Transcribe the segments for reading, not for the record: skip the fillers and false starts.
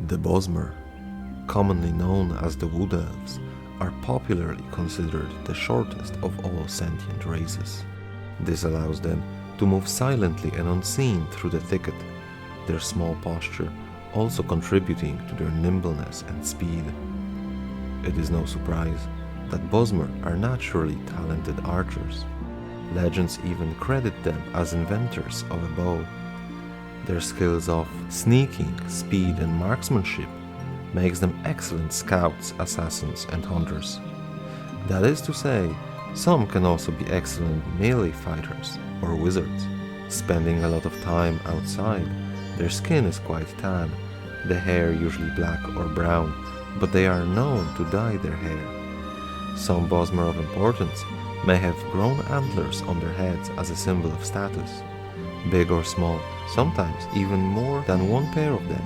The Bosmer, commonly known as the Wood Elves, are popularly considered the shortest of all sentient races. This allows them to move silently and unseen through the thicket, their small posture also contributing to their nimbleness and speed. It is no surprise that Bosmer are naturally talented archers. Legends even credit them as inventors of a bow. Their skills of sneaking, speed and marksmanship makes them excellent scouts, assassins and hunters. That is to say, some can also be excellent melee fighters or wizards. Spending a lot of time outside, their skin is quite tan, the hair usually black or brown, but they are known to dye their hair. Some Bosmer of importance may have grown antlers on their heads as a symbol of status. Big or small, sometimes even more than one pair of them,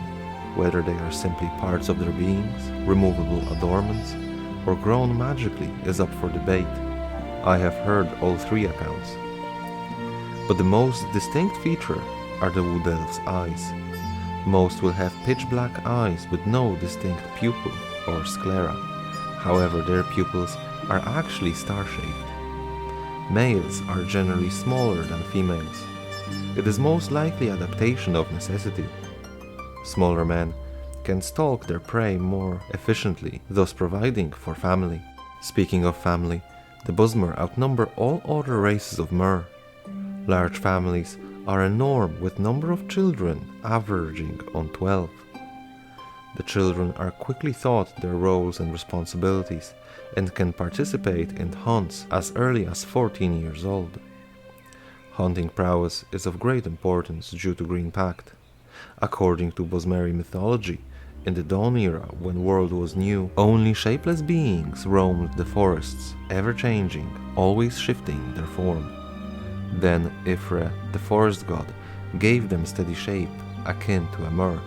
whether they are simply parts of their beings, removable adornments, or grown magically is up for debate. I have heard all three accounts. But the most distinct feature are the Wood Elf's eyes. Most will have pitch black eyes with no distinct pupil or sclera. However, their pupils are actually star-shaped. Males are generally smaller than females. It is most likely adaptation of necessity. Smaller men can stalk their prey more efficiently, thus providing for family. Speaking of family, the Bosmer outnumber all other races of Mer. Large families are a norm with number of children averaging on 12. The children are quickly taught their roles and responsibilities and can participate in hunts as early as 14 years old. Hunting prowess is of great importance due to Green Pact. According to Bosmeri mythology, in the Dawn era, when world was new, only shapeless beings roamed the forests, ever changing, always shifting their form. Then Ifre, the forest god, gave them steady shape, akin to a Mer.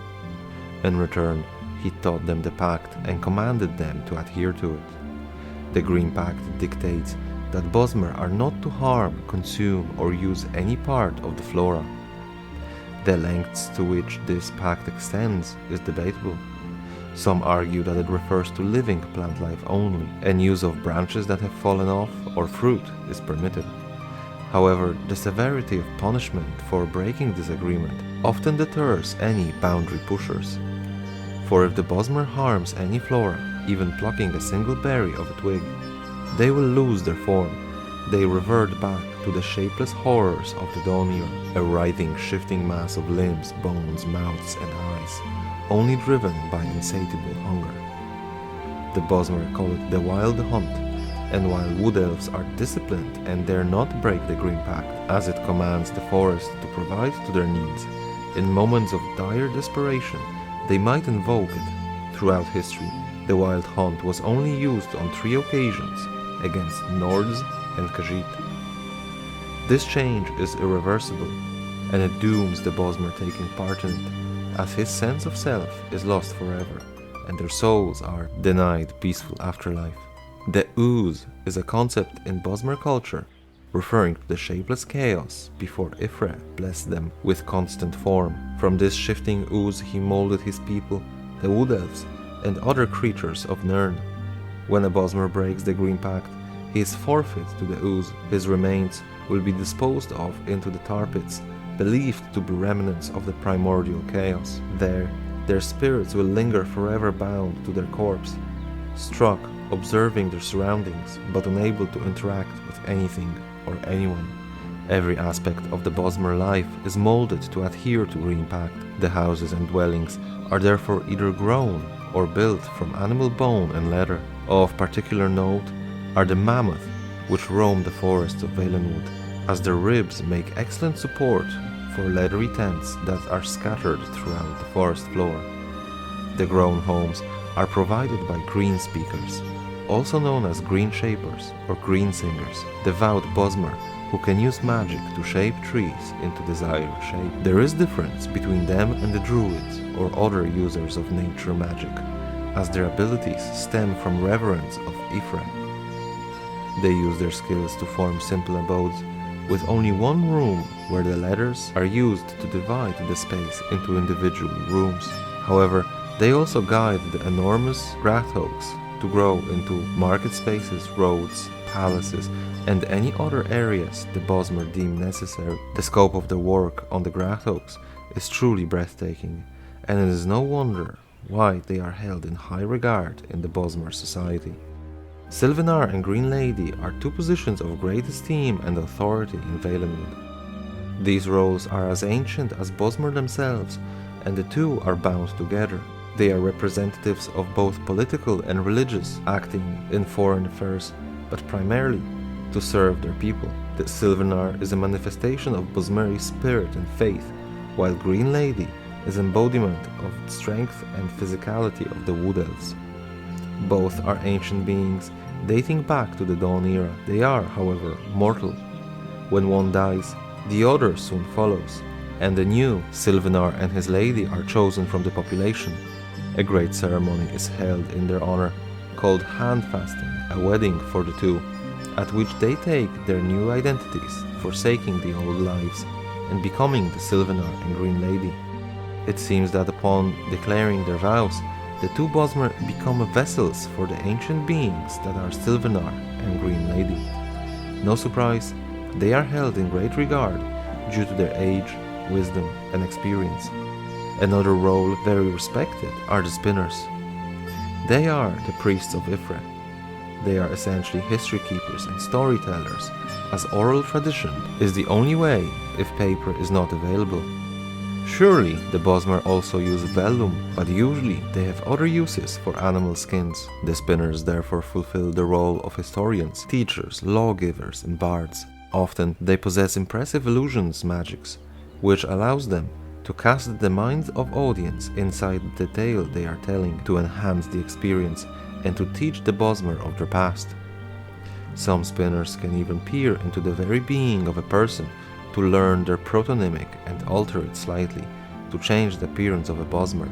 In return, he taught them the pact and commanded them to adhere to it. The Green Pact dictates that Bosmer are not to harm, consume or use any part of the flora. The lengths to which this pact extends is debatable. Some argue that it refers to living plant life only, and use of branches that have fallen off or fruit is permitted. However, the severity of punishment for breaking this agreement often deters any boundary pushers. For if the Bosmer harms any flora, even plucking a single berry of a twig, they will lose their form. They revert back to the shapeless horrors of the Dawn era, a writhing, shifting mass of limbs, bones, mouths and eyes, only driven by insatiable hunger. The Bosmer call it the Wild Hunt, and while Wood Elves are disciplined and dare not break the Green Pact, as it commands the forest to provide to their needs, in moments of dire desperation, they might invoke it. Throughout history, the Wild Hunt was only used on 3 occasions, against Nords and Khajiit. This change is irreversible, and it dooms the Bosmer taking part in it, as his sense of self is lost forever, and their souls are denied peaceful afterlife. The ooze is a concept in Bosmer culture, referring to the shapeless chaos before Ifre blessed them with constant form. From this shifting ooze he molded his people, the Wood Elves, and other creatures of Nirn. When a Bosmer breaks the Green Pact, he is forfeit to the ooze. His remains will be disposed of into the tar pits, believed to be remnants of the primordial chaos. There, their spirits will linger forever bound to their corpse, struck, observing their surroundings, but unable to interact with anything or anyone. Every aspect of the Bosmer life is molded to adhere to Green Pact. The houses and dwellings are therefore either grown or built from animal bone and leather. Of particular note are the mammoth, which roam the forests of Valenwood, as their ribs make excellent support for leathery tents that are scattered throughout the forest floor. The grown homes are provided by green speakers, also known as green shapers or green singers, devout Bosmer who can use magic to shape trees into desired shape. There is difference between them and the druids or other users of nature magic, as their abilities stem from reverence of Ifre. They use their skills to form simple abodes, with only one room where the letters are used to divide the space into individual rooms. However, They also guide the enormous grottos to grow into market spaces, roads, palaces, and any other areas the Bosmer deem necessary. The scope of their work on the grottos is truly breathtaking, and it is no wonder why they are held in high regard in the Bosmer society. Sylvanar and Green Lady are two positions of great esteem and authority in Valenwood. These roles are as ancient as Bosmer themselves, and the two are bound together. They are representatives of both political and religious, acting in foreign affairs, but primarily to serve their people. The Sylvanar is a manifestation of Bosmeri spirit and faith, while Green Lady is embodiment of strength and physicality of the Wood Elves. Both are ancient beings dating back to the Dawn era. They are, however, mortal. When one dies, the other soon follows, and the new Sylvanar and his lady are chosen from the population. A great ceremony is held in their honor, called handfasting, a wedding for the two, at which they take their new identities, forsaking the old lives and becoming the Sylvanar and Green Lady. It seems that upon declaring their vows, the two Bosmer become vessels for the ancient beings that are Sylvanar and Green Lady. No surprise, they are held in great regard due to their age, wisdom, and experience. Another role very respected are the spinners. They are the priests of Ifre. They are essentially history keepers and storytellers, as oral tradition is the only way if paper is not available. Surely the Bosmer also use vellum, but usually they have other uses for animal skins. The spinners therefore fulfill the role of historians, teachers, lawgivers, and bards. Often they possess impressive illusions magics, which allows them to cast the minds of audience inside the tale they are telling to enhance the experience and to teach the Bosmer of their past. Some spinners can even peer into the very being of a person to learn their protonymic and alter it slightly to change the appearance of a Bosmer.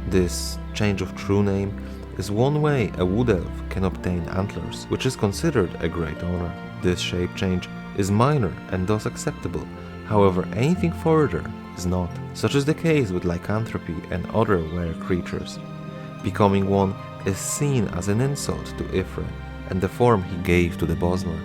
This change of true name is one way a Wood Elf can obtain antlers, which is considered a great honor. This shape change is minor and thus acceptable, however anything further is not, such is the case with lycanthropy and other were creatures. Becoming one is seen as an insult to Ifre and the form he gave to the Bosmer.